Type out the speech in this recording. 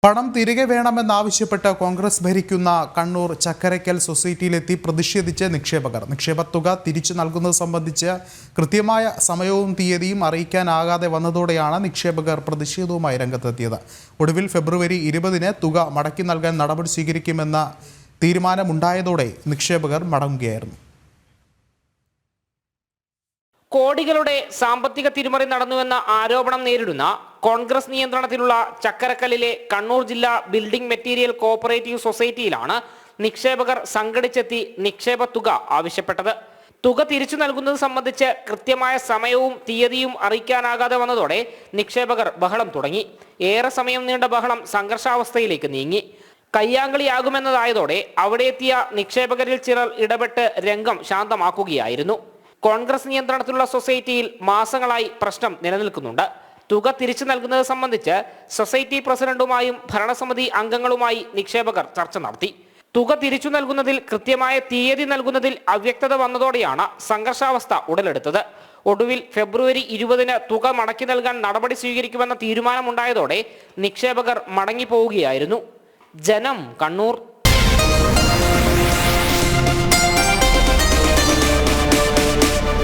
പണം തിരികെ വേണമെന്നാവശ്യപ്പെട്ട് കോൺഗ്രസ് ഭരിക്കുന്ന കണ്ണൂർ ചക്കരയ്ക്കൽ സൊസൈറ്റിയിലെത്തി പ്രതിഷേധിച്ച് നിക്ഷേപകർ. നിക്ഷേപത്തുക തിരിച്ചു നൽകുന്നത് സംബന്ധിച്ച് കൃത്യമായ സമയവും തീയതിയും അറിയിക്കാനാകാതെ വന്നതോടെയാണ് നിക്ഷേപകർ പ്രതിഷേധവുമായി രംഗത്തെത്തിയത്. ഒടുവിൽ ഫെബ്രുവരി 20-ന് തുക മടക്കി നൽകാൻ നടപടി സ്വീകരിക്കുമെന്ന തീരുമാനമുണ്ടായതോടെ നിക്ഷേപകർ മടങ്ങുകയായിരുന്നു. കോടികളുടെ സാമ്പത്തിക തിരിമറി നടന്നുവെന്ന ആരോപണം നേരിടുന്ന കോൺഗ്രസ് നിയന്ത്രണത്തിലുള്ള ചക്കരക്കല്ലിലെ കണ്ണൂർ ജില്ലാ ബിൽഡിംഗ് മെറ്റീരിയൽ കോഓപ്പറേറ്റീവ് സൊസൈറ്റിയിലാണ് നിക്ഷേപകർ സംഘടിച്ചെത്തി നിക്ഷേപ തുക ആവശ്യപ്പെട്ടത്. തുക തിരിച്ചു നൽകുന്നത് സംബന്ധിച്ച് കൃത്യമായ സമയവും തീയതിയും അറിയിക്കാനാകാതെ വന്നതോടെ നിക്ഷേപകർ ബഹളം തുടങ്ങി. ഏറെ സമയം നീണ്ട ബഹളം സംഘർഷാവസ്ഥയിലേക്ക് നീങ്ങി. കയ്യാങ്കളിയാകുമെന്നതായതോടെ അവിടെ എത്തിയ നിക്ഷേപകരിൽ ചിലർ ഇടപെട്ട് രംഗം ശാന്തമാക്കുകയായിരുന്നു. കോൺഗ്രസ് നിയന്ത്രണത്തിലുള്ള സൊസൈറ്റിയിൽ മാസങ്ങളായി പ്രശ്നം നിലനിൽക്കുന്നുണ്ട്. തുക തിരിച്ചു നൽകുന്നത് സംബന്ധിച്ച് സൊസൈറ്റി പ്രസിഡന്റുമായും ഭരണസമിതി അംഗങ്ങളുമായി നിക്ഷേപകർ ചർച്ച നടത്തി. തുക തിരിച്ചു നൽകുന്നതിൽ കൃത്യമായ തീയതി നൽകുന്നതിൽ അവ്യക്തത വന്നതോടെയാണ് സംഘർഷാവസ്ഥ ഉടലെടുത്തത്. ഒടുവിൽ ഫെബ്രുവരി 20-ന് തുക മടക്കി നൽകാൻ നടപടി സ്വീകരിക്കുമെന്ന തീരുമാനമുണ്ടായതോടെ നിക്ഷേപകർ മടങ്ങിപ്പോവുകയായിരുന്നു. ജനം, കണ്ണൂർ.